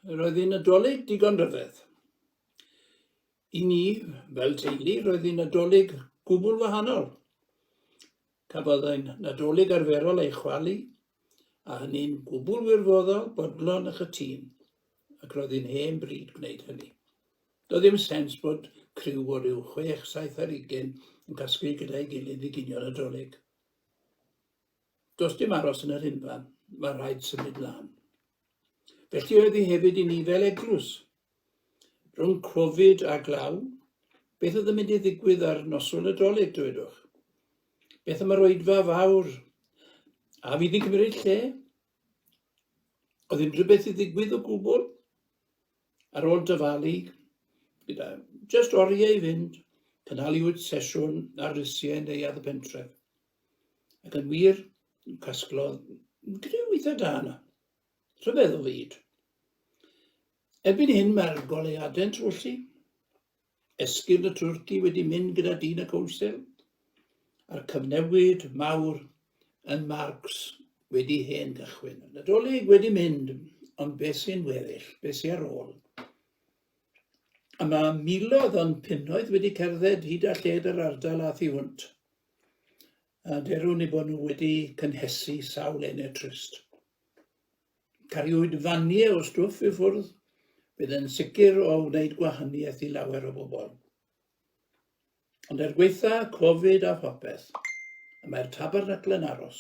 Roedd hi'n nadolig digon ryfedd. I ni, fel teulu, roedd hi'n nadolig gwbl wahanol. Cafodd ein nadolig arferol ei chwalu, a hynny'n gwbl wirfoddol, bodlon a chytun, ac roedd hi'n hen bryd gwneud hynny. Doedd ddim sens bod criw o ryw 6-7 ar 20 yn casglu gyda'i gilydd i ginio nadolig. Does dim aros yn yr unfan, mae rhaid symud lan. Felly oedd hi hefyd i ni fel eglwys. Rhwng Covid a glaw, beth oedd yn mynd i ddigwydd ar noswyl nadolig, dywedwch? Beth am yr Oedfa fawr? A fydd hi'n cymryd lle? Oedd unrhyw beth i ddigwydd o gwbl? Ar ôl dyfalu, gyda just oriau i fynd, cynhaliwyd sesiwn ar rysiau yn neuadd y pentref. Ac yn wir, casglodd gyda'i weithio da yna. Rhyfedd o fyd. Erbyn hyn mae'r goleuadau'n trwllu. Esgyrn y Twrci wedi mynd gyda dyn y cowsel, a'r cyfnewid mawr yn Marcs wedi hen gychwyn. Nadolig wedi mynd, ond beth sy'n weddill, beth sy'n ar ôl. A mae miloedd o'n punnoedd wedi cerdded hyd a lled yr ardal a thi hwnt. A derwn i bod nhw wedi cynhesu sawl enau trist. Cariwyd faniau o stwff i ffwrdd, bydd yn sicr o wneud gwahaniaeth i lawer o bobl. Ond gweitha Covid a phopeth, mae'r Tabernacl yn aros,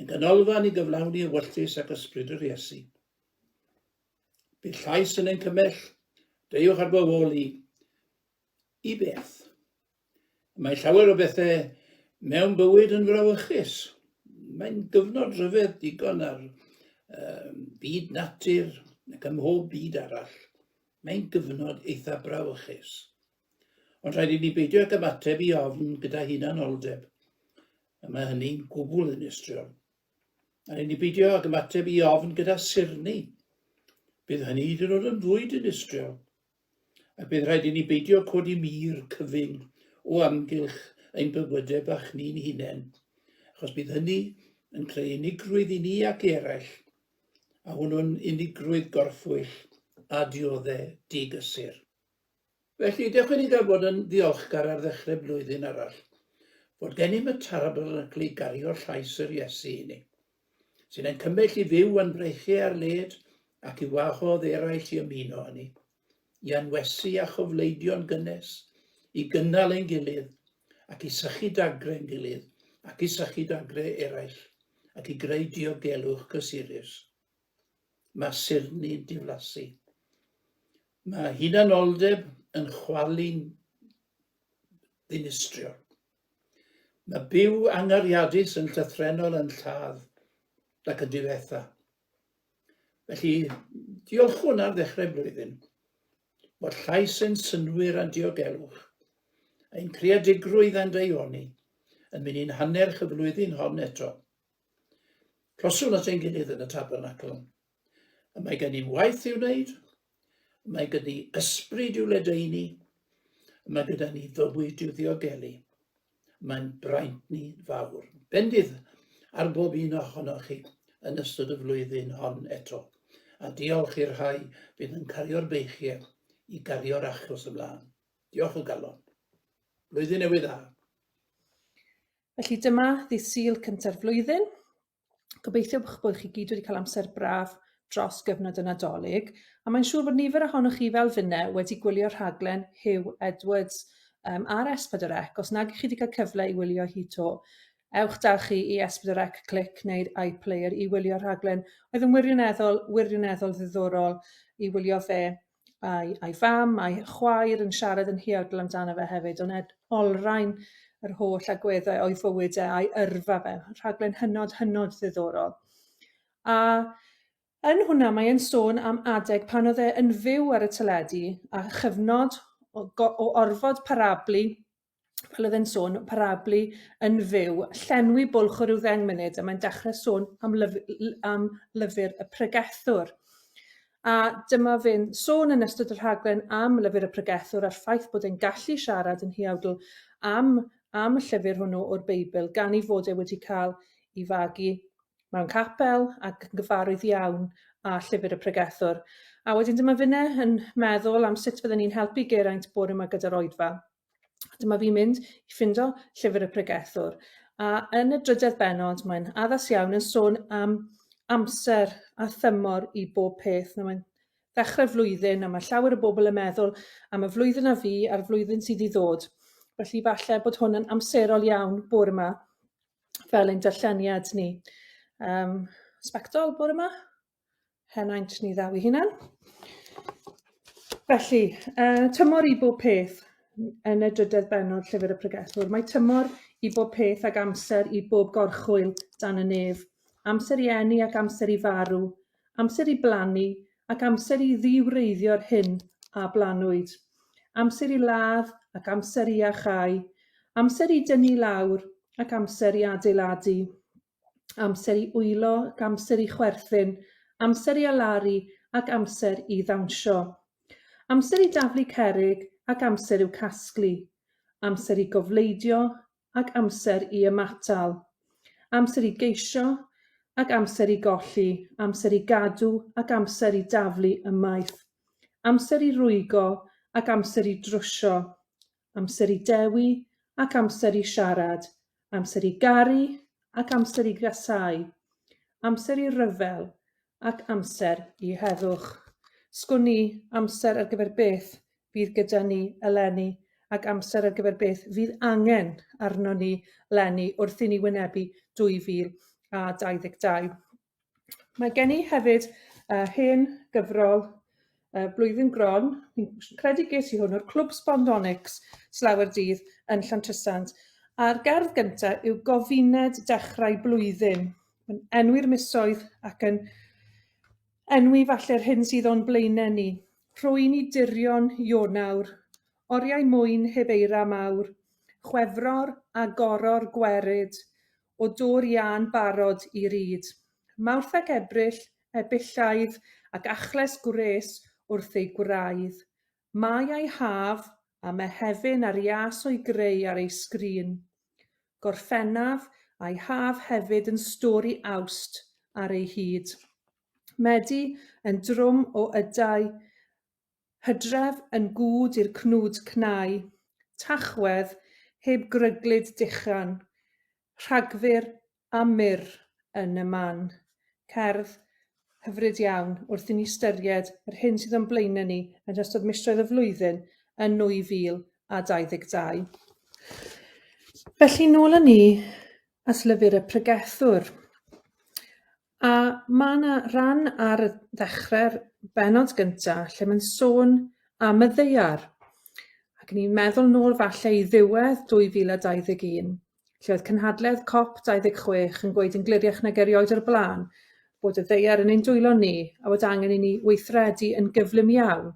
yn ganolfan i gyflawni ewyllus ac ysbryd yr Iesu. Bydd llais yn ein cymell, deuwch ar bobol i beth. Mae llawer o bethau mewn bywyd yn frawychus. Mae'n gyfnod rhyfedd digon ar byd natur ac ym mhob byd arall. Mae'n gyfnod eitha brawychus. Ond rhaid i ni beidio ac ymateb i ofn gyda hunanoldeb. A mae hynny'n gwbl ddinistriol. A rhaid i ni beidio ac ymateb i ofn gyda sirni. Bydd hynny hyd yn oed yn fwy dinistriol. A bydd rhaid i ni beidio codi mir cyfyng o amgylch ein bywydau bach ni'n hunain. Achos bydd hynny yn creu unigrwydd i ni ac eraill, a hwnnw'n unigrwydd gorffwyll a dioddau digysur. Felly, dewch i ni gael bod yn ddiolchgar ar ddechrau blwyddyn arall, fod gennym y Tabernacl i gario'r llais yr Iesu i ni, sy'n ein cymell i fyw yn breichiau ar led ac i wahodd eraill i ymuno â ni, i anwesu a chofleidio'n gynnes, i gynnal ein gilydd, ac i sychu dagrau'n gilydd, ac i sychu dagrau eraill, ac i greu diogelwch cysurus. Mae sirni'n diflasu. Mae hunanoldeb yn chwalu'n ddinistriol. Mae byw angariadus yn llythrenol yn lladd ac yn diwetha. Felly, diolchwn ar ddechrau blwyddyn, bod llais ein synwyr a'n diogelwch, ein creadigrwydd a'n deioni, yn mynd i'n hanner y flwyddyn hon eto. Closwn at ein gilydd yn y Tabernacl. A mae gen i'n waith i'w wneud, mae gen i ysbryd i'w ledaeni, mae gyda ni fywyd i'w ddiogelu. Mae'n braint ni fawr. Bendydd ar bob un ohonoch chi yn ystod y flwyddyn hon eto. A diolch i'r rhai bydd yn cario'r beichiau i gario'r achos ymlaen. Diolch o galon. Blwyddyn newydd dda. Felly dyma ddydd Sul cyntaf flwyddyn. Gobeithio bod chi gyd wedi cael amser braf dros gyfnod y Nadolig, a mae'n siŵr bod nifer ohonoch chi fel finne wedi gwylio'r rhaglen Hugh Edwards ar S4C. Os nag ych chi wedi cael cyfle i wylio hi to, ewch dawch chi i S4C Click neu'r iPlayer i wylio'r rhaglen. Oedd yn wirioneddol ddiddorol i wylio fe a'i fam, a'i chwaer yn siarad yn hiawdl amdano fe hefyd, ond olrhain yr holl agweddau o'i fywydau a'i yrfa fe. Rhaglen hynod ddiddorol. A yn hwnna mae e'n sôn am adeg pan oedd e yn fyw ar y teledu a chyfnod o orfod parablu, fel oedd e'n sôn, parablu yn fyw, llenwi bwlch o ryw 10 munud, a mae'n dechrau sôn am lyfr y pregethwr. A dyma fe'n sôn yn ystod y rhaglen am lyfr y pregethwr a'r ffaith bod e'n gallu siarad yn hiawdl am y llyfr hwnnw o'r Beibl, gan ei fod e wedi cael ei fagu mewn capel ac yn gyfarwydd iawn a llyfr y pregethwr. A wedyn dyma finne yn meddwl am sut fydden ni'n helpu Geraint bore yma gyda'r Oedfa. Dyma fi'n mynd i ffindo llyfr y pregethwr. A yn y drydedd bennod, mae'n addas iawn yn sôn am amser a thymor i bob peth. Mae'n ddechrau flwyddyn, a mae llawer o bobl yn meddwl am y flwyddyn a fi a'r flwyddyn sydd i ddod. Felly falle bod hwn yn amserol iawn bore yma, fel ein darlleniad ni. Sbectol bore yma? Henaint ni ddaw i hunan. Felly, tymor i bob peth yn y drydedd bennod llyfr y pregethwr. Mae tymor i bob peth ac amser i bob gorchwyl dan y nef. Amser i eni ac amser i farw. Amser i blannu ac amser i ddiwreiddio'r hyn a blanwyd. Amser i ladd ac amser i achau. Amser i dynnu lawr ac amser i adeiladu. Amser i wylo ac amser i chwerthin. Amser i alaru ac amser i ddawnsio. Amser i daflu cerrig ac amser i'w casglu. Amser i gofleidio ac amser i ymatal. Amser i geisio ac amser i golli. Amser i gadw ac amser i daflu ymaith. Amser i rwygo ac amser i drwsio. Amser i dewi ac amser i siarad. Amser i garu ac amser i gasau. Amser i ryfel ac amser i heddwch. Sgwni amser ar gyfer beth fydd gyda ni eleni ac amser ar gyfer beth fydd angen arno ni eleni wrth i ni wynebu 2022. Mae gen i hefyd hen gyfrol blwyddyn gron, fi'n credu ges i hwn o'r Clwb Sbondonics slawer dydd yn Llantrisant. A'r gerdd gyntaf yw Gofined Dechrau Blwyddyn. Yn enwi'r misoedd ac yn enwi falle'r hyn sydd o'n blaenau ni. Rhwy'n i dirion Ionawr, oriau mwyn heb eira mawr, chwefror a goror gwerid, o dŵr iân barod i ryd. Mawrth ac Ebrill, ebyllaidd ac achles gwres wrth ei gwraidd. Mai a'i haf a Mehefin ar ias o'i greu ar ei sgrin. Gorffennaf a'i haf hefyd yn stori Awst ar ei hyd. Medi yn drwm o ydau, hydref yn gŵd i'r cnwd cnau, Tachwedd heb gryglyd dichan, Rhagfyr a myr yn y man. Cerdd hyfryd iawn wrth i ni ystyried yr hyn sydd o'n blaenau ni yn ystod misoedd y flwyddyn yn 2022. Felly nôl â ni at lyfr y pregethwr. A mae yna ran ar y ddechrau'r bennod gyntaf lle mae'n sôn am y ddaear. Ac ni'n meddwl nôl falle i ddiwedd 2021, lle oedd cynhadledd COP26 yn gweud yn gliriach nag erioed o'r blaen, bod y ddaear yn ein dwylo ni a bod angen i ni weithredu yn gyflym iawn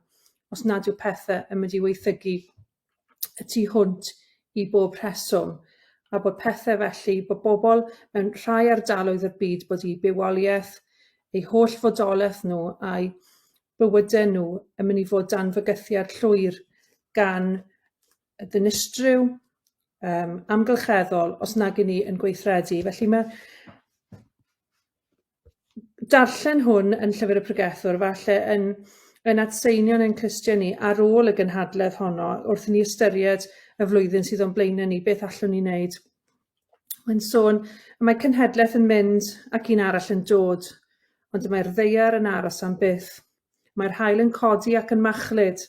os nad yw pethau yn mynd i weithygu y tu hwnt i bob rheswm, a bod pethau felly, bod bobl mewn rhai ardaloedd o'r byd bod eu bywoliaeth, eu holl fodolaeth nhw a'i bywydau nhw yn mynd i fod dan fygythiad llwyr gan y ddinistryw amgylcheddol os nag i ni yn gweithredu. Felly darllen hwn yn llyfr y pregethwr, falle yn atseinion ein clustia ni ar ôl y gynhadledd honno, wrth i ni ystyried y flwyddyn sydd o'n blaenau ni, beth allwn ni wneud. Mae'n sôn, mae cenhedlaeth yn mynd ac un arall yn dod, ond mae'r ddeiar yn aros am byth. Mae'r haul yn codi ac yn machlud,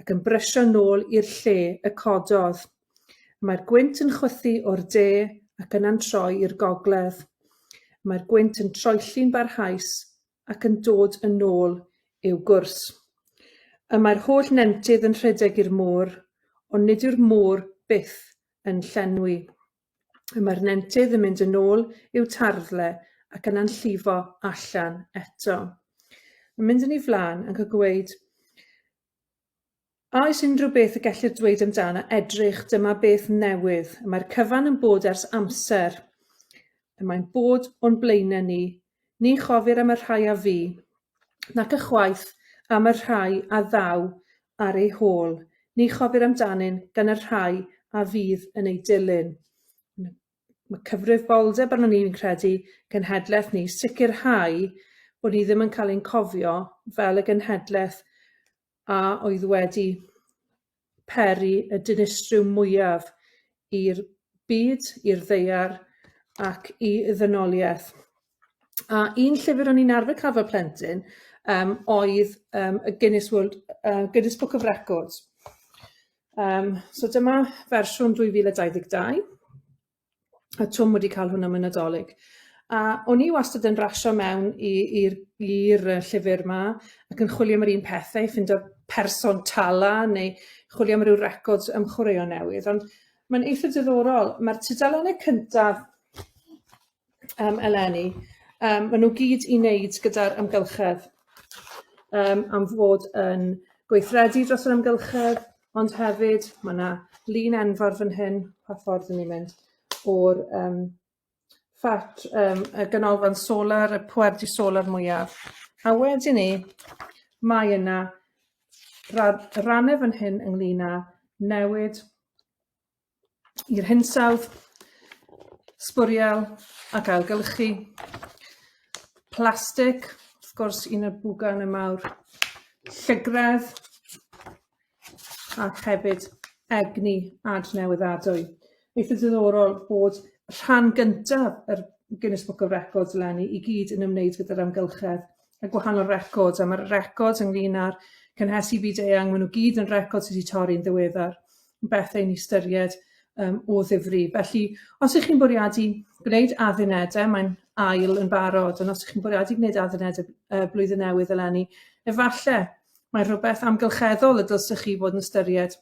ac yn brysio nôl i'r lle y cododd. Mae'r gwynt yn chwythu o'r de ac yn antroi i'r gogledd. Mae'r gwynt yn troelli'n barhaus ac yn dod yn ôl i'w gwrs. Y mae'r holl nentydd yn rhedeg i'r môr, ond nid yw'r môr byth yn llenwi. Y mae'r nentydd yn mynd yn ôl i'w tarddle ac yn anllifo allan eto. Yn mynd yn ei flaen ac yn gweud, a oes unrhyw beth y gellir dweud amdano edrych dyma beth newydd. Mae'r cyfan yn bod ers amser. Mae'n bod o'n blaenau ni. Ni chofir am y rhai a fi, nac ychwaith am y rhai a ddaw ar ei hôl. Ni chofir amdanyn gan y rhai a fydd yn ei dilyn. Mae cyfrif boldeb arno ni'n credu genhedlaeth ni sicrhau bod ni ddim yn cael ein cofio fel y genhedlaeth a oedd wedi peri y dinistryw mwyaf i'r byd, i'r ddeiar ac i ddynoliaeth. A un llyfr o'n i'n arfer cael fel plentyn oedd y Guinness Book of Records. So dyma fersiwn 2022. A Twm wedi cael hwnna mewn Nadolig. A o'n i wastad yn rasio mewn i'r llyfr yma ac yn chwilio am yr un pethau, ffindo person tala neu chwilio am ryw records am chwaraeon newydd. Ond mae'n eitha diddorol. Mae'r tudalennau cyntaf eleni, maen nhw gyd i wneud gyda'r amgylchedd am fod yn gweithredu dros yr amgylchedd, ond hefyd mae yna lun enfawr fan hyn, pa ffordd yn ni'n mynd, o'r y ganolfan solar, y pwerdi solar mwyaf. A wedyn ni, mae yna rannau fan hyn ynglyn â newid i'r hinsawdd, sbwriel ac ailgylchu, plastig, wrth gwrs un o'r bwgan y mawr, llygredd, ac hefyd egni adnewyddadwy. Eitha diddorol bod rhan gyntaf yr Guinness Book of Records eleni i gyd yn ymwneud gyda'r amgylchedd a gwahanol records, a mae'r records ynglyn â'r cynhesu byd eang, maen nhw gyd yn records wedi torri'n ddiweddar, bethau ni ystyried o ddifri. Felly, os ych chi'n bwriadu gwneud addunedau, mae'n ail yn barod, ond os ych chi'n bwriadu gwneud addunedau blwyddyn newydd eleni, efallai mae rhywbeth amgylcheddol y dylsych chi fod yn ystyried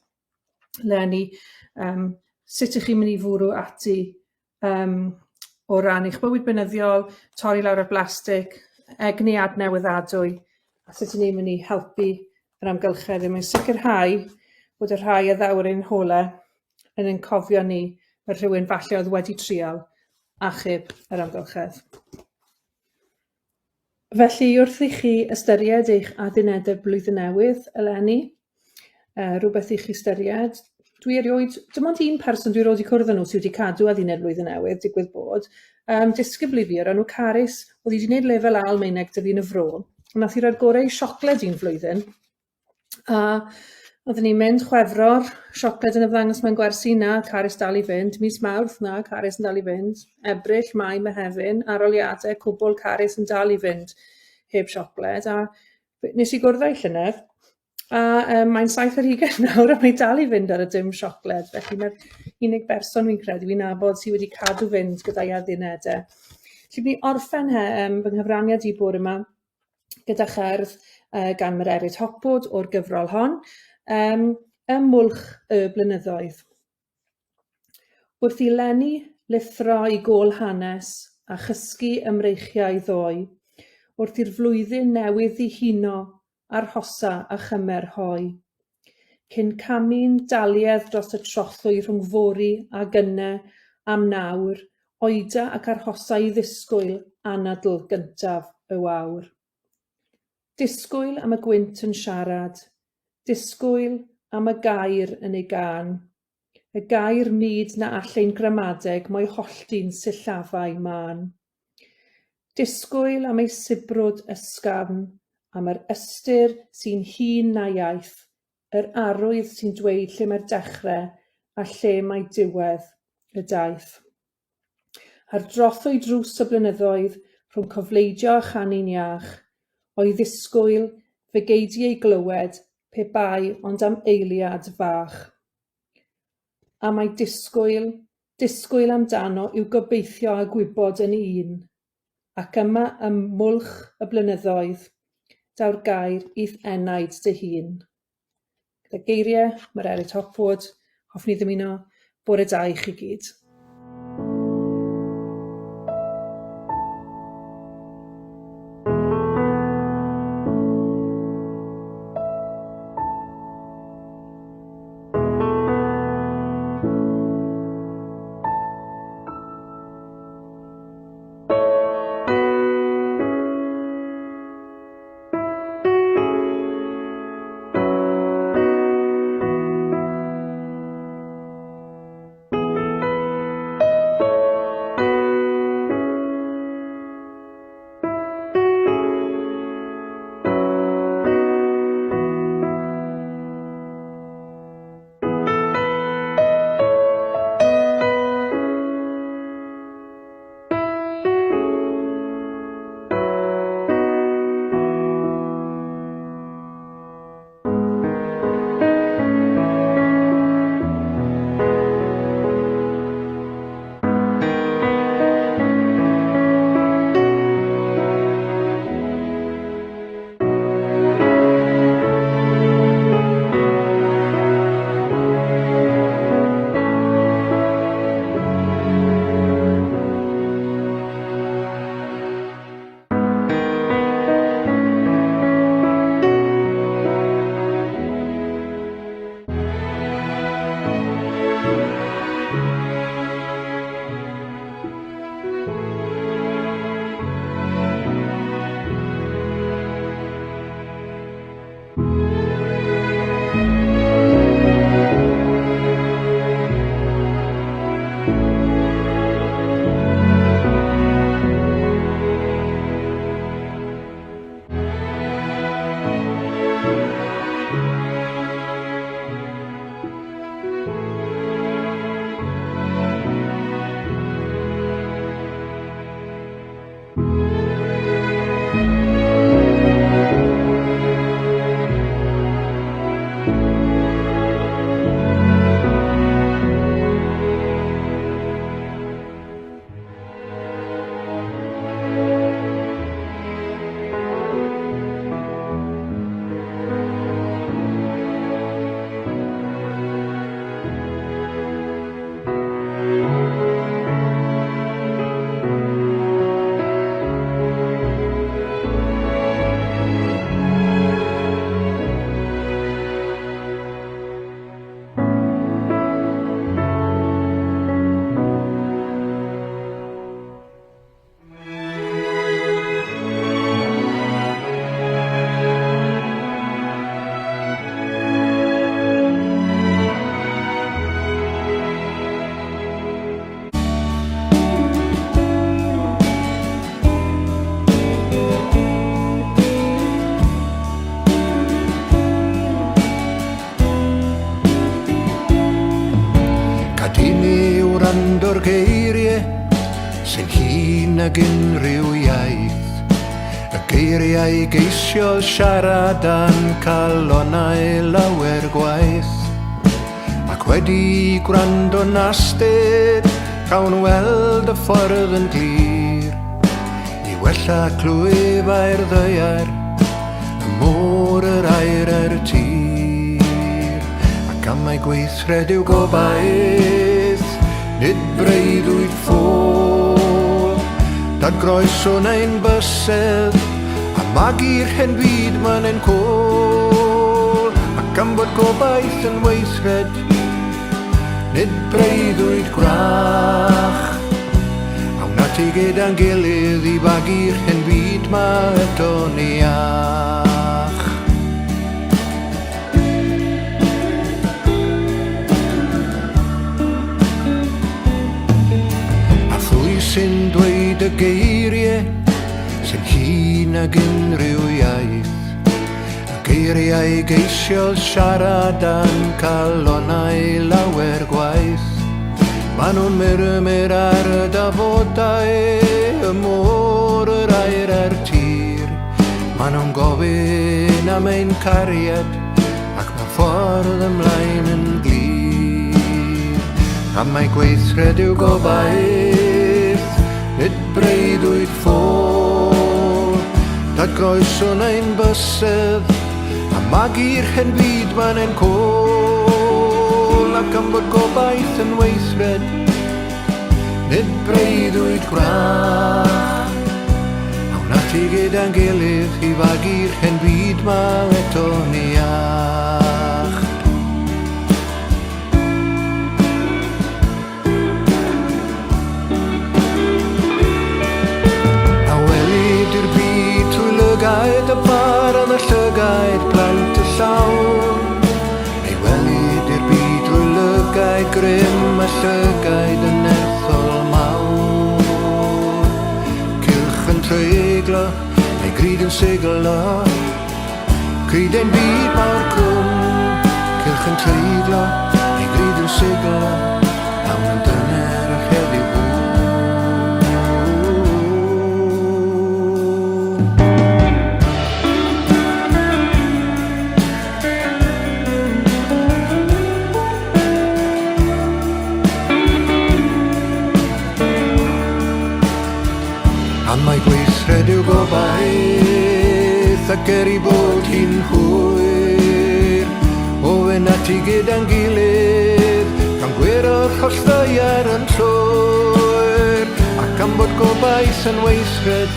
eleni, sut ych chi'n mynd i fwrw ati o ran eich bywyd benyddiol, torri lawr y blastig, egni adnewyddadwy, a sut ych chi'n mynd i helpu yr amgylchedd. Mae'n sicrhau bod y rhai a ddawr ein holau yn ein cofio ni fel rhywun falle oedd wedi trial achub yr amgylchedd. Felly, wrth i chi ystyried eich addunedau blwyddyn newydd eleni, rhywbeth i chi ystyried, dwi erioed, dim ond un person dwi erioed wedi cwrdd â nhw sydd wedi cadw adduned blwyddyn newydd, digwydd bod, disgybl i fi o'r enw Carys, oedd wedi gwneud lefel Almaeneg dy fi yn y fro. Nath i roi'r gorau siocled un flwyddyn, a oedden ni'n mynd chwefro'r siocled yn y ddangos mewn gwersi, na, Carys dal i fynd, mis Mawrth, na, Carys yn dal i fynd, Ebrill, Mai, Mehefin, aroliadau, cwbl Carys yn dal i fynd heb siocled, a nes i gwrdd â'i llynedd, a mae'n 7 nawr a mae dal i fynd ar y dim siocled. Felly mae'r unig berson fi'n credu fi'n nabod sydd wedi cadw fynd gyda'i addunedau. Felly mi orffen fy nghyfraniad i bore yma gyda cherdd gan yr Eirian Hopwood o'r gyfrol hon, y mwlch y blynyddoedd. Wrth i leni lithro i gôl hanes a chysgu ymreichiau ddoi, wrth i'r flwyddyn newydd ddihuno arhosa a chymer hoi. Cyn camu'n daliedd dros y trothwy rhwng fori a gynnau am nawr, oeda ac arhosa i ddisgwyl anadl gyntaf y wawr. Disgwyl am y gwynt yn siarad, disgwyl am y gair yn ei gan, y gair myd na all ein gramadeg mo'i hollti'n sillafau man. Disgwyl am ei sibrwd ysgafn, am yr ystyr sy'n hŷn na iaith, yr arwydd sy'n dweud lle mae'r dechrau a lle mae diwedd y daith. Ar drothwy drws y blynyddoedd, rhwng cofleidio a chanu'n iach, o'i ddisgwyl fe geidi ei glywed, pe bai ond am eiliad fach. A mae disgwyl amdano yw gobeithio a gwybod yn un, ac yma ym mwlch y blynyddoedd, daw'r gair i'th enaid dy hun. Gyda geiriau, mae'r Eryt Hopwood, hoffwn i ddymuno bore da i chi gyd. o'r geiriau sy'n hŷn ag unrhyw iaith. Y geiriau geisio siarad a'n calonau lawer gwaith. Ac wedi gwrando'n astud, cawn weld y ffordd yn glir. I wella clwyfau'r ddeiar, y môr, yr air a'r tir. Ac am ei gweithred gobaith, nid breuddwyd ffôl. Dad groeso neu'n bysedd, a magu'r hen fyd ma'n ein côl. Ac am bod gobaith yn weithred, nid breuddwyd gwrach. Awn ati gyda'n gilydd i bagu'r hen fyd ma eto'n iach. A phwy sy'n dweud y geiriau ag unrhyw iaith. Y geiriau geisiodd siarad a'n calonnau lawer gwaith. Maen nhw'n myrmyr ar y dafodau, y môr, yr air a'r tir. Maen nhw'n gofyn am ein cariad, ac mae ffordd ymlaen yn glir. Am mae gweithred i'w gobaith, nid breuddwyd ffôl. Dadgoeson ein bysedd, a magu'r hen byd ma'n ein côl. Ac am bod gobaith yn weithred, nid breuddwyd gwrach. Awn ati gyda'n gilydd i fagu'r hen byd ma eto ni ach. A welid i'r byd trwy lygaid y bar yn y llygaid plant y llawn. Neu welid i'r byd trwy lygaid grym a llygaid yn erthol mawr. Cylch yn treiglo, neu gryd yn siglo, cryd ein byd mawr crwm. Cylch yn treiglo, neu gryd yn siglo, awn yn dyner y heddiw hwn. Am mae gweithred i'w gobaith ac i bod hi'n hwyr. Owen ati gyda'n gilydd gan gwiro'r holltau'r yn llwyr. Ac am bod gobaith yn weithred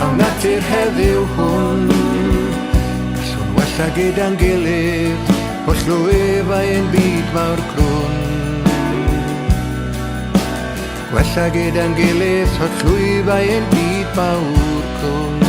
awn ati'r heddiw hwn. Gallwn wella gyda'n gilydd o llwyfau ein byd mawr crwn. Wella gyda'n gilydd o llwyfau ein byd mawr crwn.